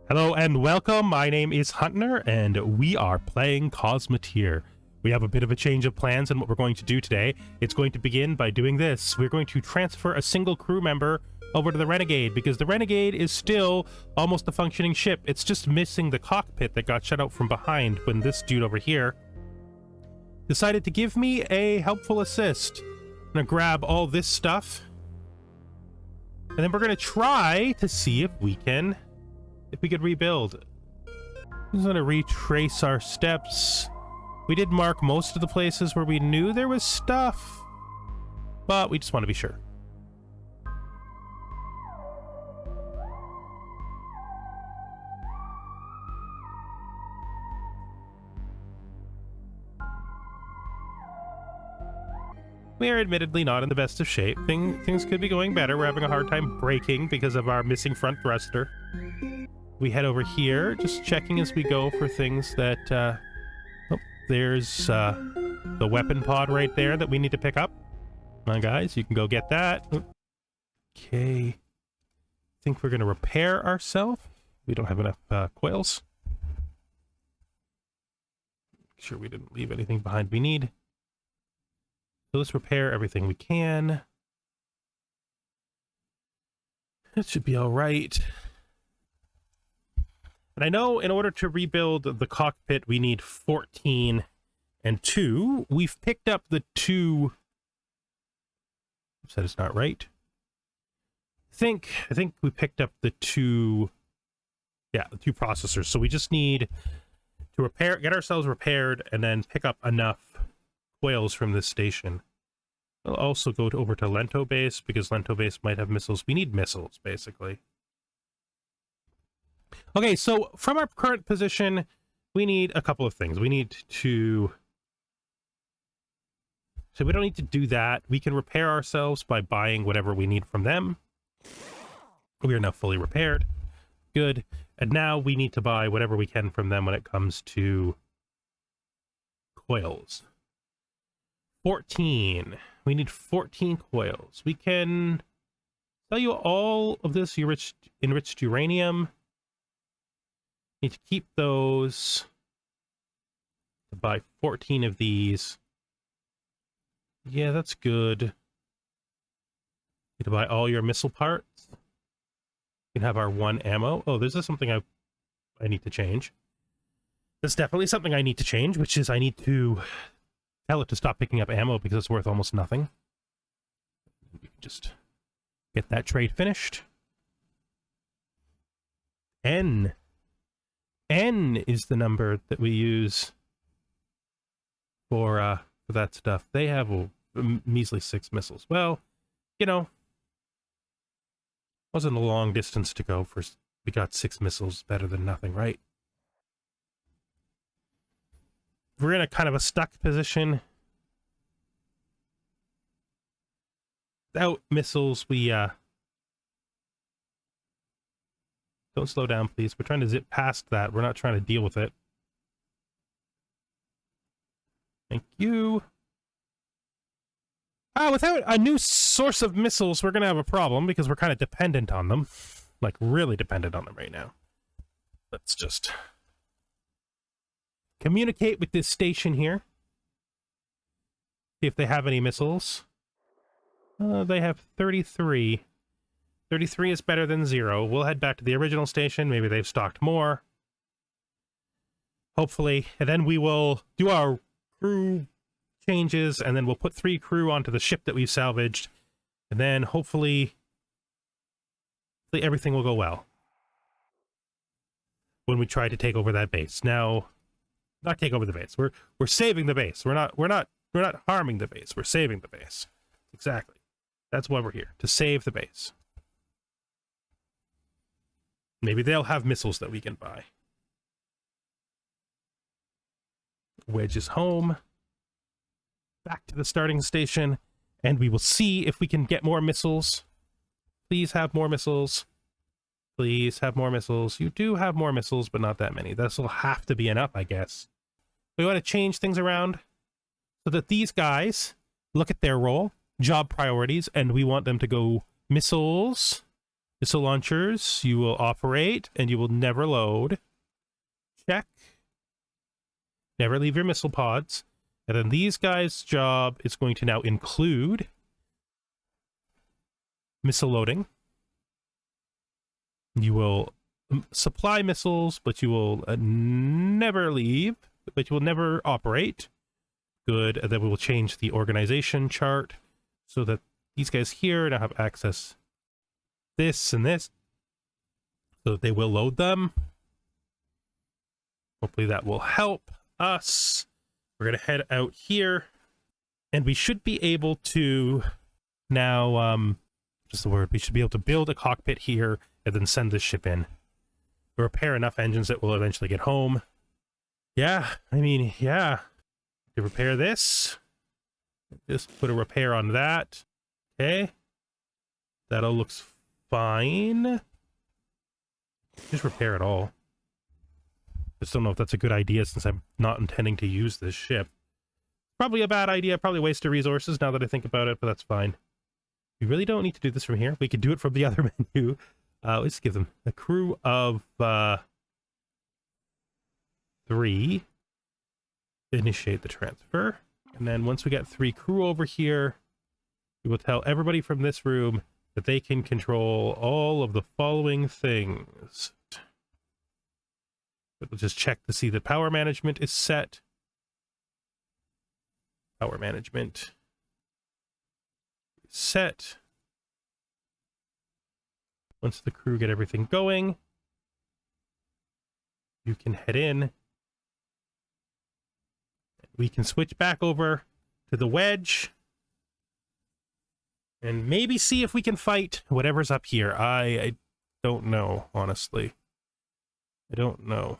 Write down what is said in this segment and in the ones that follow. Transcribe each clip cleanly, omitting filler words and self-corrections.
Hello and welcome, my name is Huntner, and we are playing Cosmoteer. We have a bit of a change of plans in what we're going to do today. It's going to begin by doing this. We're going to transfer a single crew member over to the Renegade, because the Renegade is still almost a functioning ship. It's just missing the cockpit that got shut out from behind when this dude over here decided to give me a helpful assist. I'm gonna grab all this stuff, and then we're gonna try to see if we could rebuild. I'm just gonna retrace our steps. We did mark most of the places where we knew there was stuff, but we just want to be sure. We are admittedly not in the best of shape. Things could be going better. We're having a hard time braking because of our missing front thruster. We head over here, just checking as we go for things that, oh, there's, the weapon pod right there that we need to pick up. Come on, guys, you can go get that. Okay. I think we're gonna repair ourselves. We don't have enough, coils. Make sure we didn't leave anything behind we need. So let's repair everything we can. That should be all right. And I know in order to rebuild the cockpit, we need 14 and 2. We've picked up the 2... Said it's not right. I think we picked up the 2... Yeah, the 2 processors. So we just need to get ourselves repaired, and then pick up enough coils from this station. We'll also go over to Lento Base, because Lento Base might have missiles. We need missiles, basically. Okay, so from our current position, we need a couple of things. We need to... So we don't need to do that. We can repair ourselves by buying whatever we need from them. We are now fully repaired. Good. And now we need to buy whatever we can from them when it comes to coils. 14. We need 14 coils. We can sell you all of this enriched uranium. Need to keep those to buy 14 of these. Yeah, that's good. Need to buy all your missile parts. We can have our 1 ammo. Oh, this is something I need to change. That's definitely something I need to change, which is I need to tell it to stop picking up ammo because it's worth almost nothing. We can just get that trade finished. N is the number that we use for that stuff. They have a measly 6 missiles. Well, you know, wasn't a long distance to go for. We got 6 missiles, better than nothing, right? We're in a kind of a stuck position. Without missiles, we don't slow down, please. We're trying to zip past that. We're not trying to deal with it. Thank you. Without a new source of missiles, we're going to have a problem because we're kind of dependent on them. Like, really dependent on them right now. Let's just communicate with this station here. See if they have any missiles. They have 33. 33 is better than 0. We'll head back to the original station. Maybe they've stocked more. Hopefully. And then we will do our crew changes, and then we'll put 3 crew onto the ship that we've salvaged. And then hopefully everything will go well when we try to take over that base. Now, not take over the base. We're saving the base. We're not harming the base. We're saving the base. Exactly. That's why we're here, to save the base. Maybe they'll have missiles that we can buy. Wedge is home. Back to the starting station, and we will see if we can get more missiles. Please have more missiles. Please have more missiles. You do have more missiles, but not that many. This will have to be enough, I guess. We want to change things around so that these guys look at their role, job priorities, and we want them to go missiles, Missile launchers, you will operate and you will never load. Check. Never leave your missile pods. And then these guys' job is going to now include missile loading. You will supply missiles, but you will never leave, but you will never operate. Good. And then we will change the organization chart so that these guys here now have access this and this, so that they will load them. Hopefully that will help us. We're going to head out here, and we should be able to now, what's the word? We should be able to build a cockpit here and then send this ship in. We'll repair enough engines that we'll eventually get home. Yeah, I mean, yeah. To repair this. Just put a repair on that. Okay. That all looks fine. Just repair it all. Just don't know if that's a good idea since I'm not intending to use this ship. Probably a bad idea, probably waste of resources now that I think about it, but that's fine. We really don't need to do this from here. We could do it from the other menu. Let's give them a crew of 3. Initiate the transfer. And then once we get 3 crew over here, we will tell everybody from this room that they can control all of the following things. We'll just check to see that power management is set. Power management is set. Once the crew get everything going, you can head in. We can switch back over to the Wedge and maybe see if we can fight whatever's up here. I don't know, honestly. I don't know.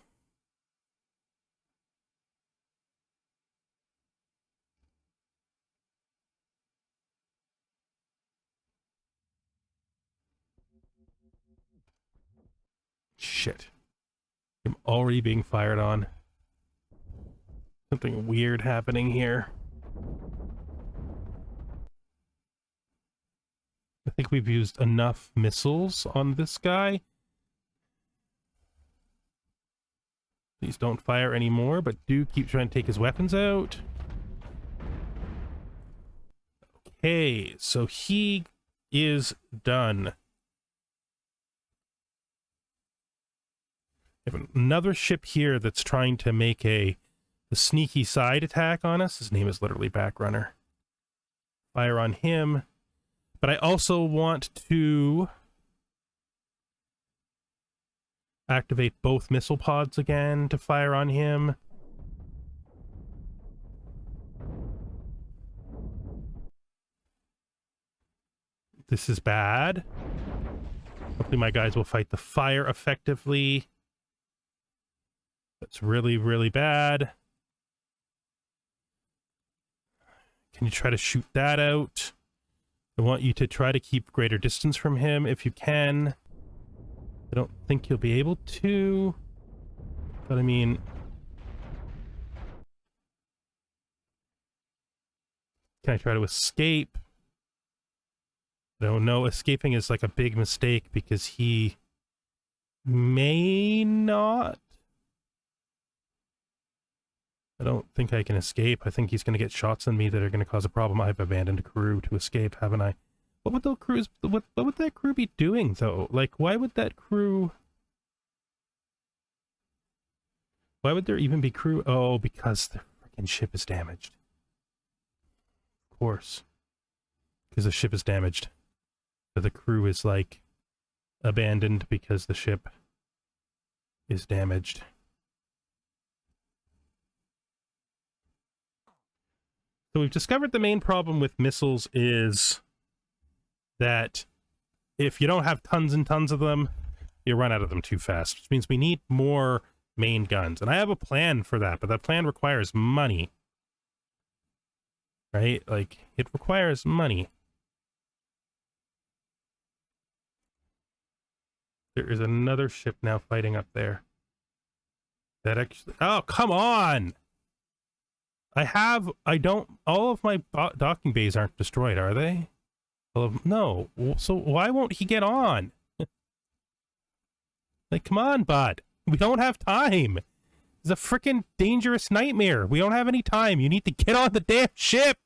Shit. I'm already being fired on. Something weird happening here. I think we've used enough missiles on this guy. Please don't fire anymore, but do keep trying to take his weapons out. Okay, so he is done. I have another ship here that's trying to make a sneaky side attack on us. His name is literally Backrunner. Fire on him. But I also want to activate both missile pods again to fire on him. This is bad. Hopefully my guys will fight the fire effectively. That's really, really bad. Can you try to shoot that out? I want you to try to keep greater distance from him if you can. I don't think you'll be able to. But I mean... Can I try to escape? I don't know. Escaping is like a big mistake because he may not. I don't think I can escape. I think he's going to get shots on me that are going to cause a problem. I've abandoned a crew to escape, haven't I? What would those crews? What would that crew be doing though? Like, why would that crew? Why would there even be crew? Oh, because the freaking ship is damaged. Of course, because the ship is damaged. So the crew is like abandoned because the ship is damaged. So we've discovered the main problem with missiles is that if you don't have tons and tons of them, you run out of them too fast, which means we need more main guns. And I have a plan for that, but that plan requires money. Right? Like, it requires money. There is another ship now fighting up there. That actually... Oh, come on! all of my docking bays aren't destroyed, are they? No. So why won't he get on? Like, come on, bud. We don't have time. It's a freaking dangerous nightmare. We don't have any time. You need to get on the damn ship.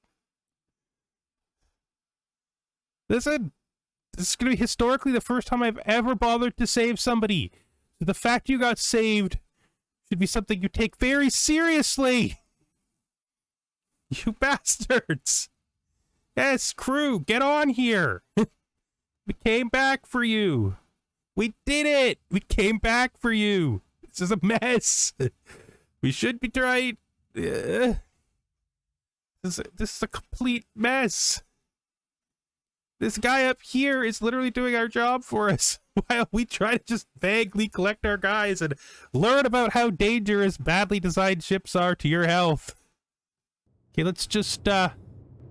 Listen, this is going to be historically the first time I've ever bothered to save somebody. So the fact you got saved should be something you take very seriously. You bastards. Yes, crew, get on here. We came back for you. We did it. We came back for you. This is a mess. We should be trying. This is a complete mess. This guy up here is literally doing our job for us while we try to just vaguely collect our guys and learn about how dangerous badly designed ships are to your health. Okay, let's just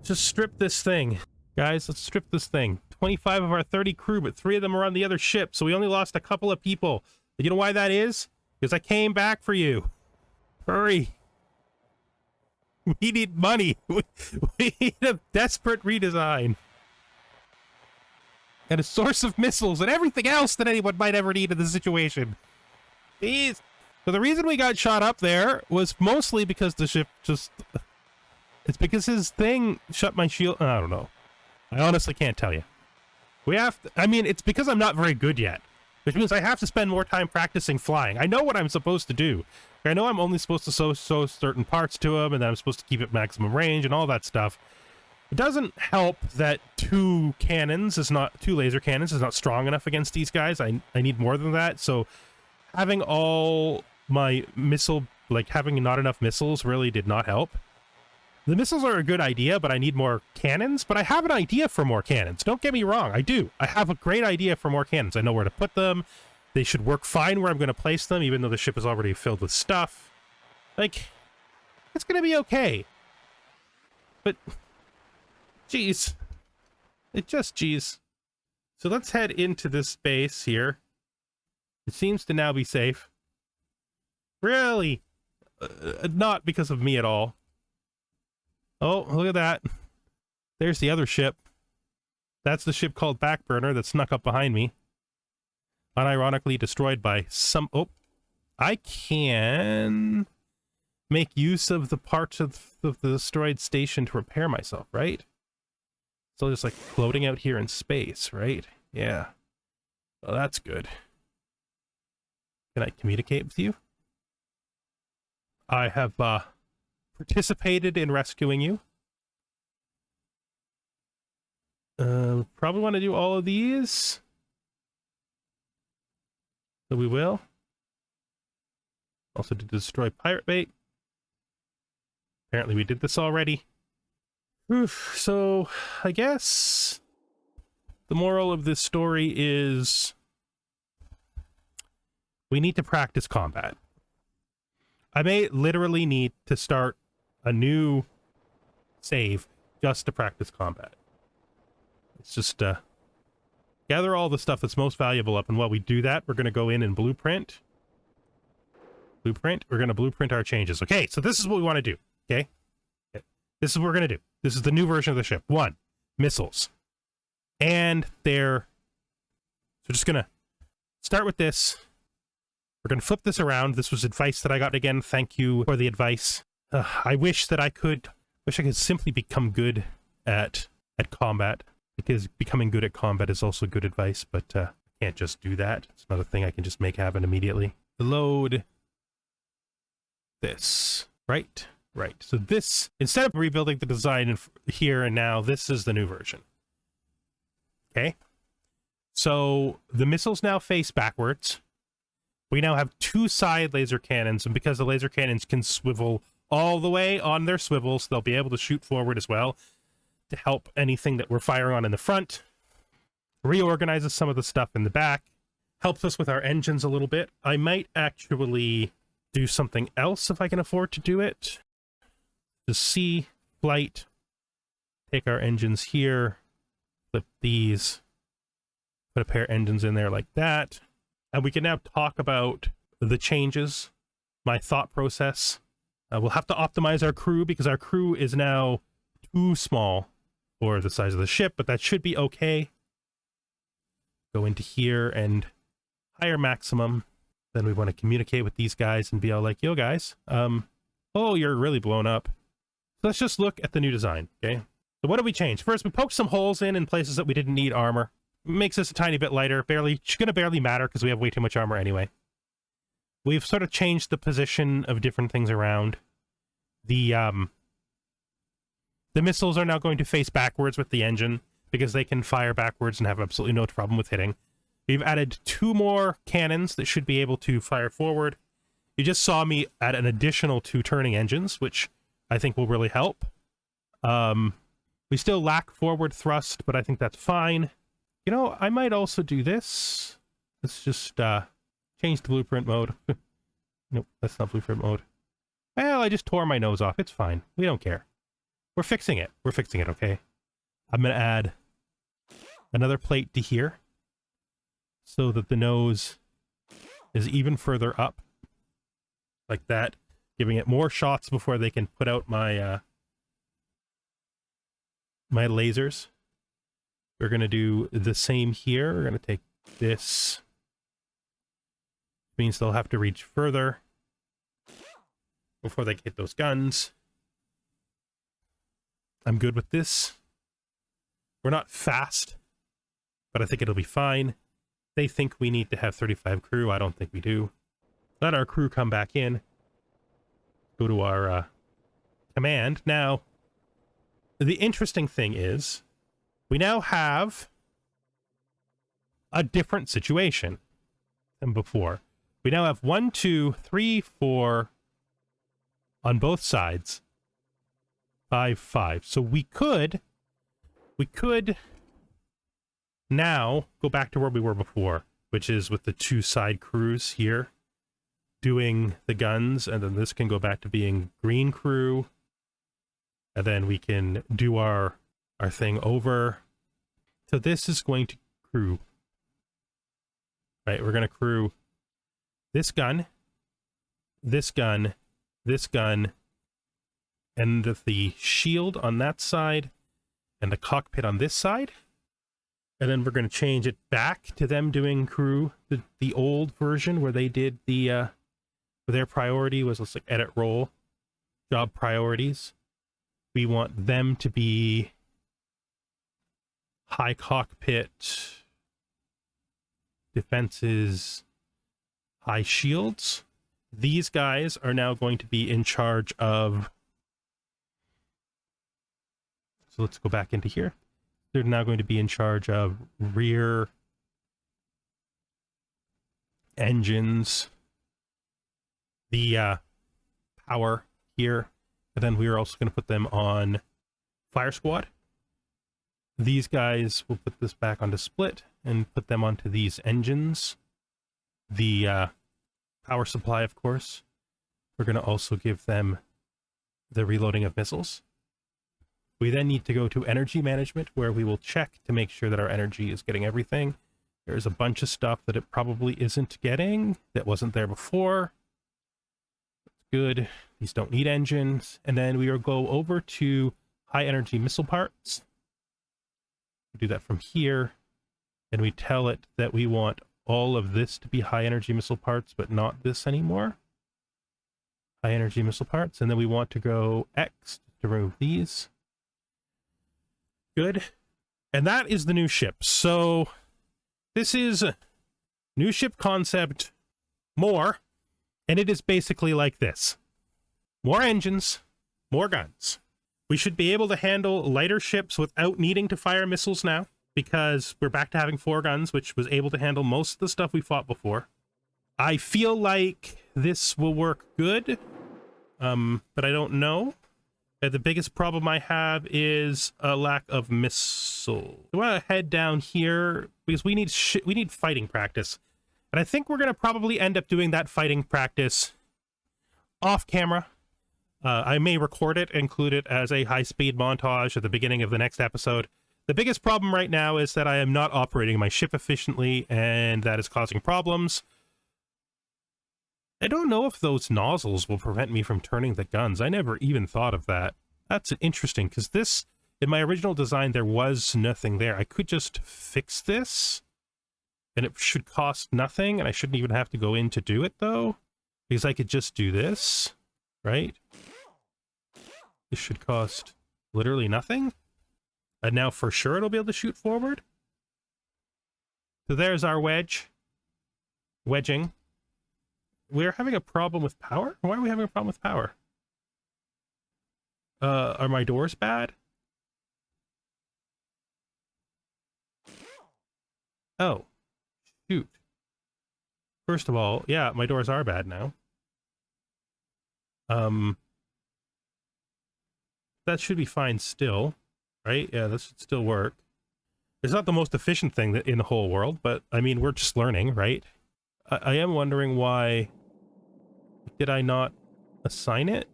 strip this thing. Guys, let's strip this thing. 25 of our 30 crew, but 3 of them are on the other ship, so we only lost a couple of people. But you know why that is? Because I came back for you. Hurry. We need money. We need a desperate redesign. And a source of missiles and everything else that anyone might ever need in this situation. Jeez. So the reason we got shot up there was mostly because the ship just... It's because his thing shut my shield... I don't know. I honestly can't tell you. We have to... I mean, it's because I'm not very good yet. Which means I have to spend more time practicing flying. I know what I'm supposed to do. I know I'm only supposed to sew certain parts to him, and then I'm supposed to keep it maximum range and all that stuff. It doesn't help that 2 laser cannons is not strong enough against these guys. I need more than that. So having all my having not enough missiles really did not help. The missiles are a good idea, but I need more cannons. But I have an idea for more cannons. Don't get me wrong. I do. I have a great idea for more cannons. I know where to put them. They should work fine where I'm going to place them, even though the ship is already filled with stuff. Like, it's going to be okay. But... Jeez. Jeez. So let's head into this base here. It seems to now be safe. Really? Not because of me at all. Oh, look at that. There's the other ship. That's the ship called Backburner that snuck up behind me. Unironically destroyed by some... Oh, I can make use of the parts of the destroyed station to repair myself, right? So just like floating out here in space, right? Yeah. Well, that's good. Can I communicate with you? I have participated in rescuing you. Probably want to do all of these. So we will. Also to destroy pirate bait. Apparently we did this already. Oof, so I guess the moral of this story is we need to practice combat. I may literally need to start a new save just to practice combat. It's just gather all the stuff that's most valuable up, and while we do that, we're going to go in and blueprint. We're going to blueprint our changes. Okay, so this is what we want to do, okay? This is what we're going to do. This is the new version of the ship. 1, missiles. And they're... So just going to start with this. We're going to flip this around. This was advice that I got again. Thank you for the advice. I wish I could simply become good at combat, because becoming good at combat is also good advice, but I can't just do that. It's not a thing I can just make happen immediately. Load this, right? Right. So this, instead of rebuilding the design here and now, this is the new version. Okay. So the missiles now face backwards. We now have 2 side laser cannons, and because the laser cannons can swivel all the way on their swivels, they'll be able to shoot forward as well to help anything that we're firing on in the front. Reorganizes some of the stuff in the back. Helps us with our engines a little bit. I might actually do something else if I can afford to do it. The C flight. Take our engines here. Flip these. Put a pair of engines in there like that. And we can now talk about the changes, my thought process. We'll have to optimize our crew because our crew is now too small for the size of the ship, but that should be okay. Go into here and higher maximum. Then we want to communicate with these guys and be all like, yo guys, oh, you're really blown up. So let's just look at the new design, okay? So what did we change? First, we poked some holes in places that we didn't need armor. Makes us a tiny bit lighter. It's gonna barely matter because we have way too much armor anyway. We've sort of changed the position of different things around. The missiles are now going to face backwards with the engine because they can fire backwards and have absolutely no problem with hitting. We've added 2 more cannons that should be able to fire forward. You just saw me add an additional 2 turning engines, which I think will really help. We still lack forward thrust, but I think that's fine. You know, I might also do this. Let's just change the blueprint mode. Nope, that's not blueprint mode. Well, I just tore my nose off. It's fine. We don't care. We're fixing it. We're fixing it, okay? I'm going to add another plate to here so that the nose is even further up. Like that. Giving it more shots before they can put out my my lasers. We're going to do the same here. We're going to take this. Means they'll have to reach further before they hit those guns. I'm good with this. We're not fast, but I think it'll be fine. They think we need to have 35 crew. I don't think we do. Let our crew come back in. Go to our command. Now, the interesting thing is, we now have a different situation than before. We now have 1, 2, 3, 4 on both sides. 5, 5. So we could now go back to where we were before, which is with the 2 side crews here doing the guns, and then this can go back to being green crew, and then we can do our thing over. So this is going to crew. Right, we're going to crew this gun, this gun, this gun, and the shield on that side, and the cockpit on this side. And then we're going to change it back to them doing crew, the old version where they did the, their priority was, let's like edit role, job priorities. We want them to be high cockpit, defenses, high shields. These guys are now going to be in charge of, so let's go back into here. They're now going to be in charge of rear engines, the power here, and then we are also going to put them on fire squad. These guys, will put this back onto split and put them onto these engines. The power supply, of course. We're going to also give them the reloading of missiles. We then need to go to energy management, where we will check to make sure that our energy is getting everything. There's a bunch of stuff that it probably isn't getting that wasn't there before. That's good. These don't need engines. And then we will go over to high energy missile parts. We do that from here. And we tell it that we want all of this to be high energy missile parts, but not this anymore. High energy missile parts. And then we want to go X to remove these. Good. And that is the new ship. So this is new ship concept more, and it is basically like this. More engines, more guns. We should be able to handle lighter ships without needing to fire missiles now, because we're back to having 4 guns, which was able to handle most of the stuff we fought before. I feel like this will work good, but I don't know. The biggest problem I have is a lack of missile. I want to head down here because we need fighting practice. And I think we're going to probably end up doing that fighting practice off camera. I may record it, include it as a high-speed montage at the beginning of the next episode. The biggest problem right now is that I am not operating my ship efficiently, and that is causing problems. I don't know if those nozzles will prevent me from turning the guns. I never even thought of that. That's interesting, because this, in my original design, there was nothing there. I could just fix this And it should cost nothing, and I shouldn't even have to go in to do it, though. Because I could just do this, right? This should cost literally nothing. And now for sure it'll be able to shoot forward. So there's our wedge. Wedging. We're having a problem with power? Why are we having a problem with power? Are my doors bad? Oh. Shoot. First of all, yeah, my doors are bad now. That should be fine still, right? Yeah, that should still work. It's not the most efficient thing in the whole world, but I mean, we're just learning, right? I am wondering why did I not assign it?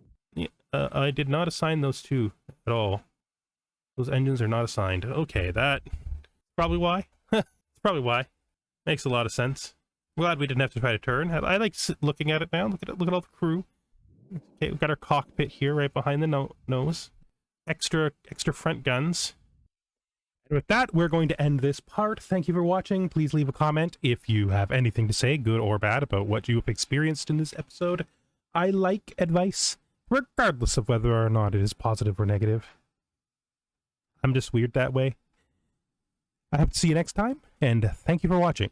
I did not assign those two at all. Those engines are not assigned. Okay, that's probably why. That's probably why. Makes a lot of sense. I'm glad we didn't have to try to turn. I like looking at it now. Look at it. Look at all the crew. Okay, we've got our cockpit here right behind the nose. Extra front guns. And with that, we're going to end this part. Thank you for watching. Please leave a comment if you have anything to say, good or bad, about what you've experienced in this episode. I like advice, regardless of whether or not it is positive or negative. I'm just weird that way. I hope to see you next time, and thank you for watching.